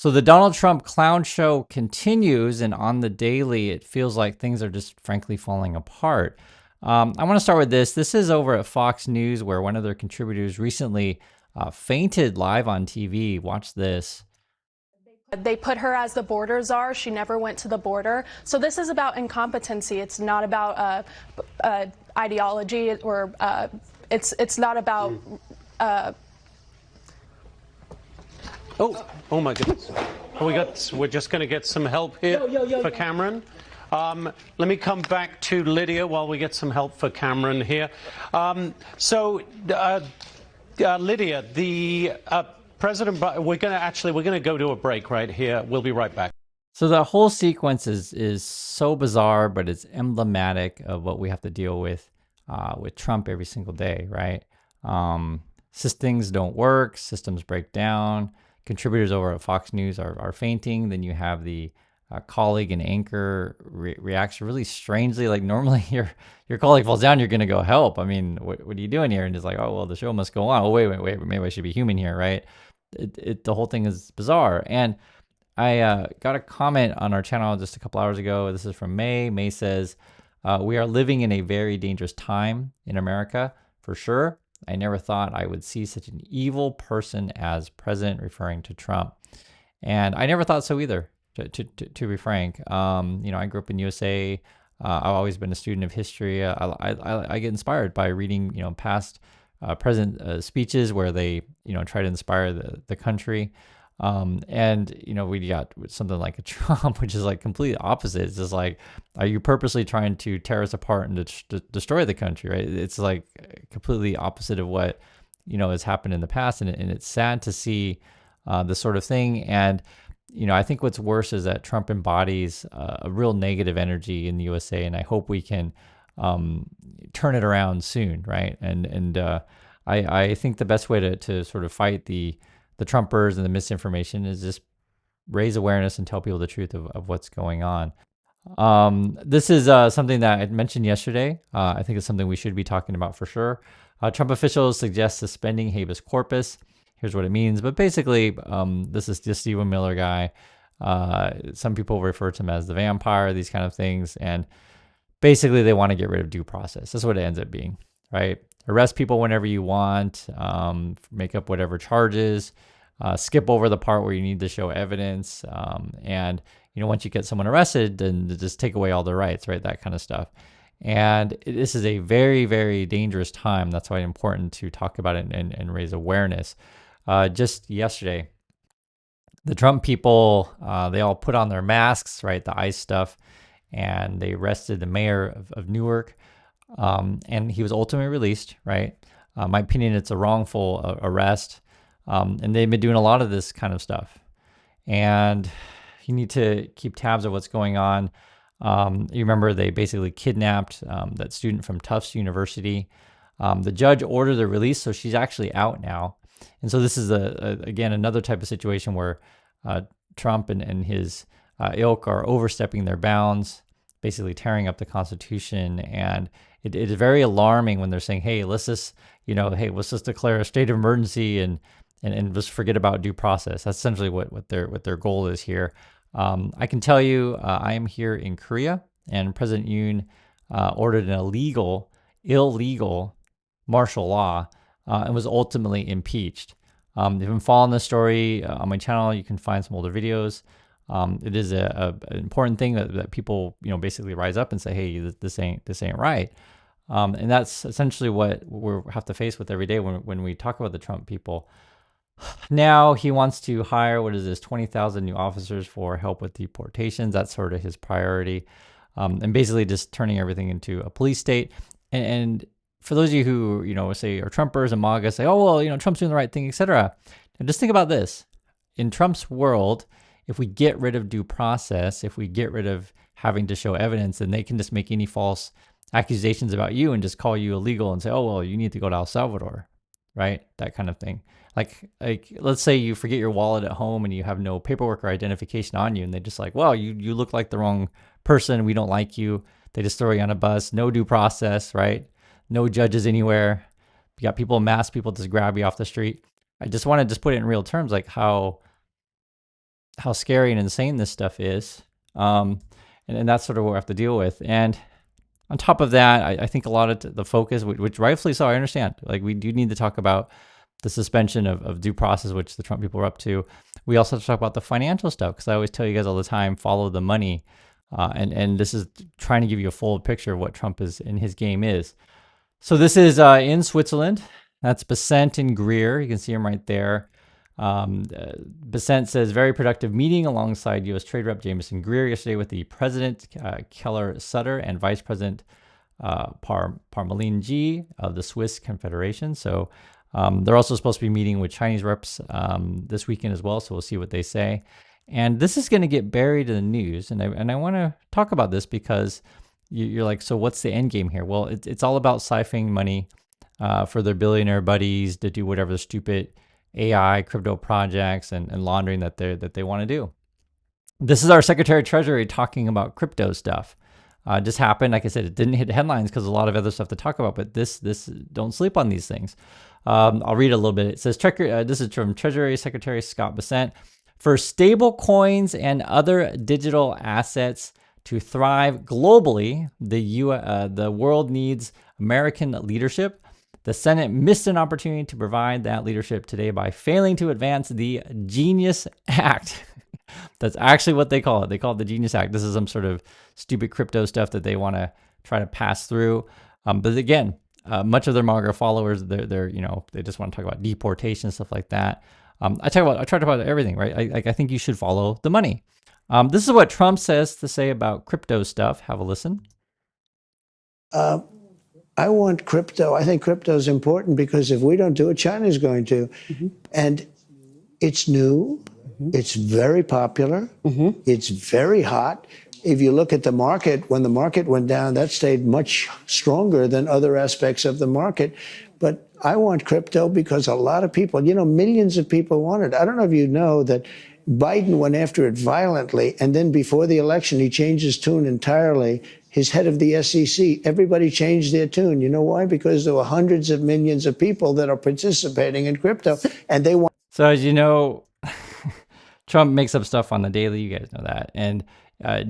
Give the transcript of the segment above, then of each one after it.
So the Donald Trump clown show continues, and on the daily, it feels like things are just frankly falling apart. I want to start with this. This is over at Fox News, where one of their contributors recently fainted live on TV. Watch this. They put her as the border czar. She never went to the border. So this is about incompetency. It's not about ideology, or it's not about. Oh my goodness! We're just going to get some help here for Cameron. Let me come back to Lydia while we get some help for Cameron here. Lydia, the President, we're going to go to a break right here. We'll be right back. So the whole sequence is so bizarre, but it's emblematic of what we have to deal with Trump every single day, right? Things don't work, systems break down. Contributors over at Fox News are fainting. Then you have the colleague and anchor reacts really strangely. Like normally your colleague falls down, you're going to go help. I mean, what are you doing here? And it's like, oh, well, the show must go on. Oh, wait, maybe I should be human here, right? The whole thing is bizarre. And I got a comment on our channel just a couple hours ago. This is from May. May says, we are living in a very dangerous time in America, for sure. I never thought I would see such an evil person as president, referring to Trump. And I never thought so either, to be frank. I grew up in USA. I've always been a student of history. I get inspired by reading, past president speeches where they, try to inspire the country. We got something like a Trump, which is like completely opposite. It's just like, are you purposely trying to tear us apart and to destroy the country, right? It's like completely opposite of what, has happened in the past. And it's sad to see this sort of thing. And, I think what's worse is that Trump embodies a real negative energy in the USA. And I hope we can turn it around soon, right? And I think the best way to sort of fight the Trumpers and the misinformation is just raise awareness and tell people the truth of what's going on. This is something that I mentioned yesterday. I think it's something we should be talking about for sure. Trump officials suggest suspending habeas corpus. Here's what it means. But basically, this is the Stephen Miller guy. Some people refer to him as the vampire, these kind of things. And basically, they want to get rid of due process. That's what it ends up being, right? Arrest people whenever you want, make up whatever charges, skip over the part where you need to show evidence. And, once you get someone arrested, then just take away all their rights, right? That kind of stuff. And this is a very, very dangerous time. That's why it's important to talk about it and raise awareness. Just yesterday, the Trump people, they all put on their masks, right? The ICE stuff. And they arrested the mayor of Newark. And he was ultimately released, right? My opinion, it's a wrongful arrest. And they've been doing a lot of this kind of stuff. And you need to keep tabs of what's going on. You remember they basically kidnapped that student from Tufts University. The judge ordered the release, so she's actually out now. And so this is, again, another type of situation where Trump and his ilk are overstepping their bounds, basically tearing up the Constitution. And it is very alarming when they're saying, hey, let's just declare a state of emergency and just forget about due process. That's essentially what their goal is here. I can tell you, I am here in Korea, and President Yoon ordered an illegal martial law and was ultimately impeached. If you've been following this story on my channel, you can find some older videos. It is an important thing that people, basically rise up and say, hey, this ain't right. And that's essentially what we have to face with every day when we talk about the Trump people. Now he wants to hire, 20,000 new officers for help with deportations. That's sort of his priority. And basically just turning everything into a police state. And for those of you who, say are Trumpers and MAGA, say, oh, well, Trump's doing the right thing, etc. And just think about this. In Trump's world, if we get rid of due process, if we get rid of having to show evidence, then they can just make any false accusations about you and just call you illegal and say, oh, well, you need to go to El Salvador, right? That kind of thing. Like let's say you forget your wallet at home and you have no paperwork or identification on you, and they just like, well, you look like the wrong person. We don't like you. They just throw you on a bus. No due process, right? No judges anywhere. You got people masked, people just grab you off the street. I just want to just put it in real terms, like how how scary and insane this stuff is. And that's sort of what we have to deal with. And on top of that, I think a lot of the focus, which rightfully so, I understand, like we do need to talk about the suspension of due process, which the Trump people are up to. We also have to talk about the financial stuff, because I always tell you guys all the time, follow the money. And this is trying to give you a full picture of what Trump is in his game is. So this is in Switzerland. That's Besant and Greer. You can see him right there. Besant says, very productive meeting alongside U.S. Trade Rep Jameson Greer yesterday with the President, Keller Sutter, and Vice President Parmeline G of the Swiss Confederation. So they're also supposed to be meeting with Chinese reps this weekend as well, so we'll see what they say. And this is going to get buried in the news, and I want to talk about this because you're like, so what's the end game here? Well, it's all about siphoning money for their billionaire buddies to do whatever the stupid AI crypto projects and laundering that they want to do. This is our Secretary of Treasury talking about crypto stuff. Just happened. Like I said, it didn't hit headlines because a lot of other stuff to talk about, but this don't sleep on these things. I'll read a little bit. It says, this is from Treasury Secretary Scott Bessent. For stable coins and other digital assets to thrive globally, the world needs American leadership. The Senate missed an opportunity to provide that leadership today by failing to advance the Genius Act. That's actually what they call it. They call it the Genius Act. This is some sort of stupid crypto stuff that they want to try to pass through. But again, much of their MAGA followers, they're they just want to talk about deportation, stuff like that. I try to talk about everything, right? I think you should follow the money. This is what Trump says to say about crypto stuff. Have a listen. I want crypto. I think crypto is important because if we don't do it, China's going to. Mm-hmm. And it's new. Mm-hmm. It's very popular. Mm-hmm. It's very hot. If you look at the market, when the market went down, that stayed much stronger than other aspects of the market. But I want crypto because a lot of people, millions of people want it. I don't know if you know that Biden went after it violently, and then before the election, he changed his tune entirely. His head of the SEC, everybody changed their tune. You know why? Because there were hundreds of millions of people that are participating in crypto, and they want. So as you know, Trump makes up stuff on the daily. You guys know that. And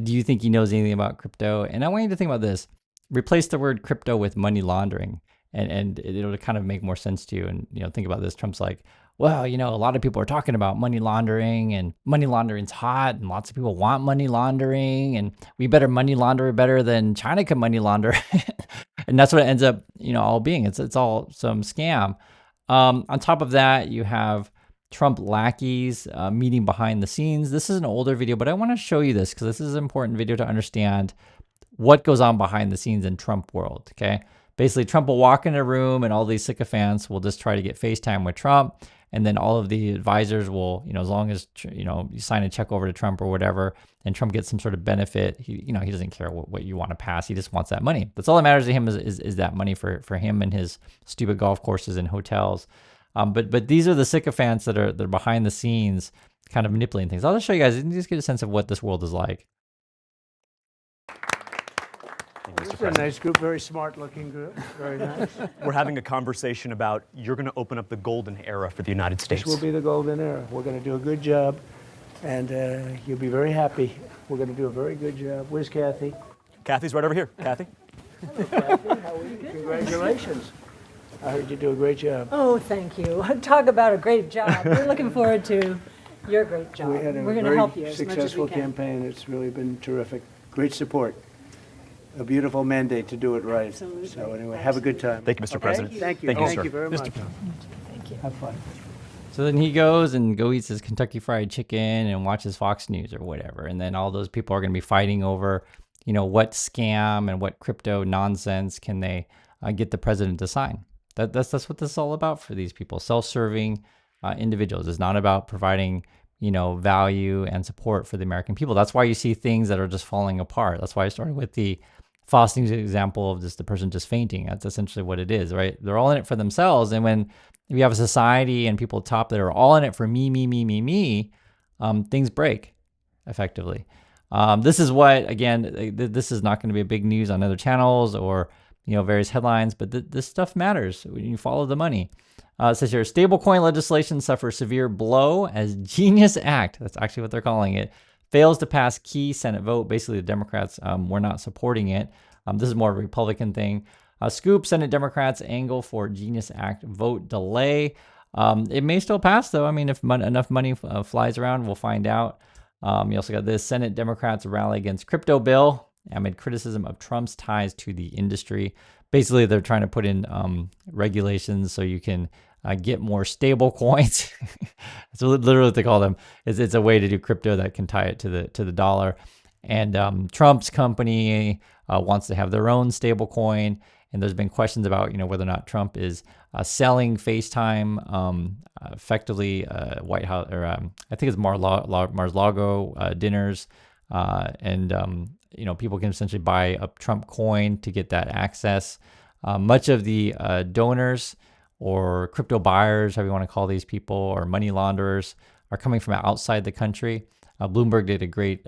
do you think he knows anything about crypto? And I want you to think about this. Replace the word crypto with money laundering, and it'll kind of make more sense to you. And think about this. Trump's like, well, a lot of people are talking about money laundering, and money laundering's hot, and lots of people want money laundering, and we better money launder better than China can money launder. And that's what it ends up, all being. It's all some scam. On top of that, you have Trump lackeys meeting behind the scenes. This is an older video, but I want to show you this because this is an important video to understand what goes on behind the scenes in Trump world, okay? Basically, Trump will walk in a room and all these sycophants will just try to get FaceTime with Trump. And then all of the advisors will, as long as, you sign a check over to Trump or whatever, and Trump gets some sort of benefit, he doesn't care what you want to pass. He just wants that money. That's all that matters to him is that money for him and his stupid golf courses and hotels. But these are the sycophants that are behind the scenes kind of manipulating things. I'll just show you guys, and just get a sense of what this world is like. It's a nice group, very smart-looking group, very nice. We're having a conversation about you're going to open up the golden era for the United States. This will be the golden era. We're going to do a good job, and you'll be very happy. We're going to do a very good job. Where's Kathy? Kathy's right over here. Kathy? Hello, Kathy. How are you? Congratulations. I heard you do a great job. Oh, thank you. Talk about a great job. We're looking forward to your great job. We had a We're going to help you as much as we successful can. campaign. It's really been terrific. Great support. A beautiful mandate to do it right. Absolutely. So anyway, have a good time. Thank you, Mr. President. Thank you. Thank you, Thank sir. you very much. Thank you. Have fun. So then he goes and eats his Kentucky Fried Chicken and watches Fox News or whatever. And then all those people are going to be fighting over, what scam and what crypto nonsense can they get the president to sign. That's what this is all about for these people. Self-serving individuals. It's not about providing, value and support for the American people. That's why you see things that are just falling apart. That's why I started with the Fox News example of just the person just fainting. That's essentially what it is, right? They're all in it for themselves. And when you have a society and people at top that are all in it for me, things break effectively. This is what, again, this is not going to be a big news on other channels or various headlines, but this stuff matters when you follow the money. It says here, stablecoin legislation suffers severe blow as Genius Act, that's actually what they're calling it, fails to pass key Senate vote. Basically, the Democrats were not supporting it. This is more of a Republican thing. Scoop, Senate Democrats angle for Genius Act vote delay. It may still pass, though. I mean, if enough money flies around, we'll find out. You also got this, Senate Democrats rally against crypto bill amid criticism of Trump's ties to the industry. Basically, they're trying to put in regulations so you can get more stable coins. That's literally what they call them. It's a way to do crypto that can tie it to the dollar. And Trump's company wants to have their own stable coin. And there's been questions about whether or not Trump is selling FaceTime effectively. White House, or I think it's Mar-a-Lago dinners, and people can essentially buy a Trump coin to get that access. Much of the donors or crypto buyers, however you want to call these people, or money launderers, are coming from outside the country. Bloomberg did a great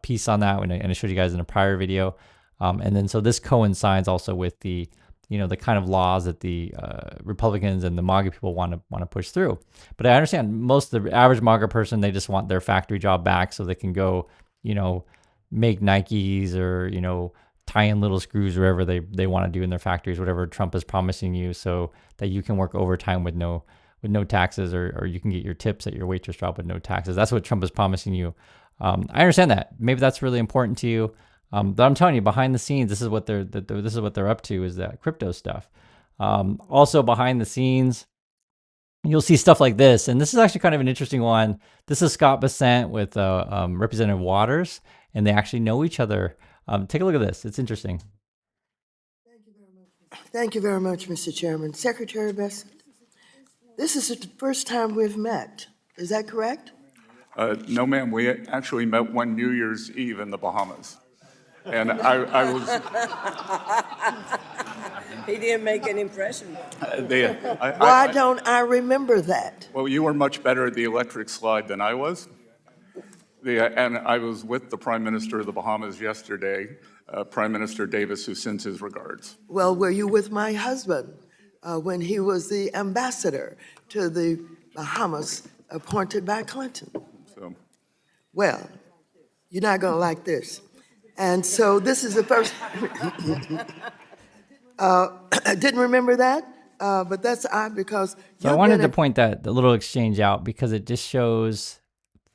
piece on that, and I showed you guys in a prior video. And then so this coincides also with the the kind of laws that the Republicans and the MAGA people want to push through. But I understand most of the average MAGA person, they just want their factory job back so they can go make Nikes or tie in little screws wherever they want to do in their factories, whatever Trump is promising you, so that you can work overtime with no taxes, or you can get your tips at your waitress job with no taxes. That's what Trump is promising you. I understand that. Maybe that's really important to you. But I'm telling you, behind the scenes, this is what they're up to, is that crypto stuff. Also behind the scenes, you'll see stuff like this, and this is actually kind of an interesting one. This is Scott Bessent with Representative Waters, and they actually know each other. Take a look at this; it's interesting. Thank you very much, Mr. Chairman. Secretary Bessent, this is the first time we've met. Is that correct? No, ma'am. We actually met one New Year's Eve in the Bahamas. And I was... He didn't make an impression. Why don't I remember that? Well, you were much better at the electric slide than I was. And I was with the Prime Minister of the Bahamas yesterday, Prime Minister Davis, who sends his regards. Well, were you with my husband when he was the ambassador to the Bahamas appointed by Clinton? So. Well, you're not going to like this. And so this is the first, I didn't remember that, but that's odd because. So I wanted to point the little exchange out because it just shows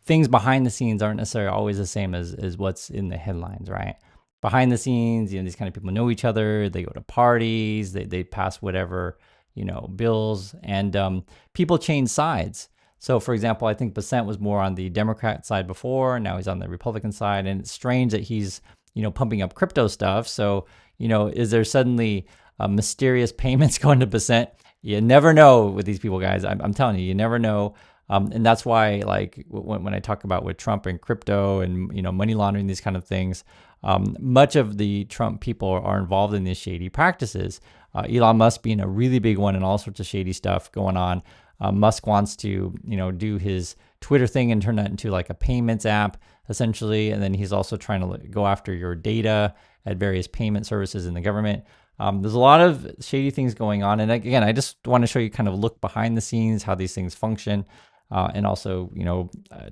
things behind the scenes aren't necessarily always the same as what's in the headlines, right? Behind the scenes, these kind of people know each other, they go to parties, they pass whatever, bills, and people change sides. So, for example, I think Bessent was more on the Democrat side before, now he's on the Republican side, and it's strange that he's, pumping up crypto stuff. So, is there suddenly mysterious payments going to Bessent? You never know with these people, guys. I'm telling you, you never know. And that's why, like, when I talk about with Trump and crypto and, money laundering, these kind of things, much of the Trump people are involved in these shady practices. Elon Musk being a really big one and all sorts of shady stuff going on. Musk wants to, do his Twitter thing and turn that into like a payments app, essentially. And then he's also trying to go after your data at various payment services in the government. There's a lot of shady things going on. And again, I just want to show you kind of look behind the scenes, how these things function, and also,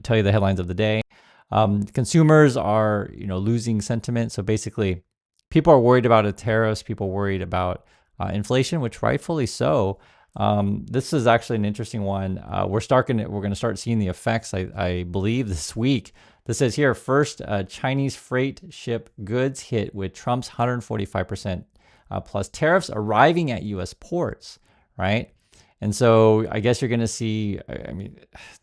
tell you the headlines of the day. Consumers are, losing sentiment. So basically, people are worried about the tariffs. People are worried about inflation, which rightfully so. This is actually an interesting one. We're going to start seeing the effects, I believe, this week. This says here, first Chinese freight ship goods hit with Trump's 145% plus tariffs arriving at U.S. ports, right? And so I guess you're going to see, you're going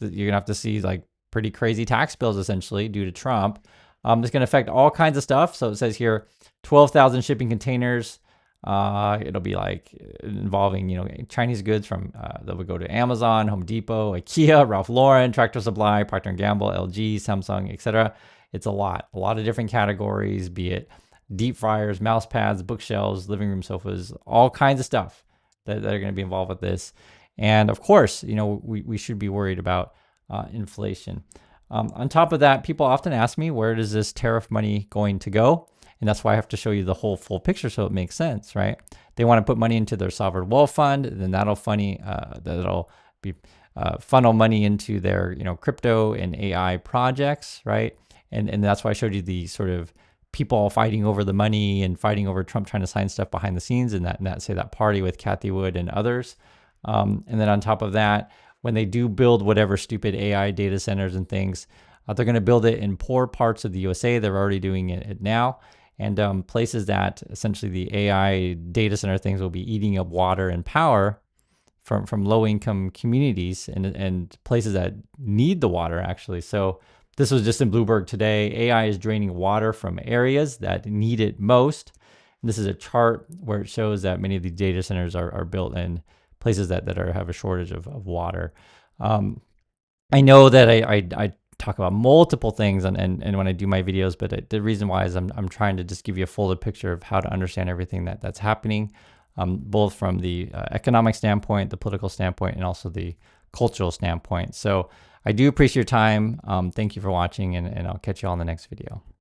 to have to see like pretty crazy tax bills essentially due to Trump. It's going to affect all kinds of stuff. So it says here, 12,000 shipping containers. It'll be like involving, Chinese goods from that would go to Amazon, Home Depot, IKEA, Ralph Lauren, Tractor Supply, Procter & Gamble, LG, Samsung, etc. It's a lot of different categories, be it deep fryers, mouse pads, bookshelves, living room sofas, all kinds of stuff that are going to be involved with this. And of course, we should be worried about inflation. On top of that, people often ask me, where is this tariff money going to go? And that's why I have to show you the whole full picture so it makes sense, right? They want to put money into their sovereign wealth fund, then that'll be funnel money into their crypto and AI projects, right? And that's why I showed you the sort of people fighting over the money and fighting over Trump trying to sign stuff behind the scenes, and that party with Kathy Wood and others. And then on top of that, when they do build whatever stupid AI data centers and things, they're going to build it in poor parts of the USA. They're already doing it now. And places that essentially the AI data center things will be eating up water and power from low-income communities and places that need the water, actually. So this was just in Bloomberg today. AI is draining water from areas that need it most. And this is a chart where it shows that many of these data centers are built in places that have a shortage of water. I know that I talk about multiple things and when I do my videos, but the reason why is I'm trying to just give you a fuller picture of how to understand everything that's happening, both from the economic standpoint, the political standpoint, and also the cultural standpoint. So I do appreciate your time. Thank you for watching, and I'll catch you all in the next video.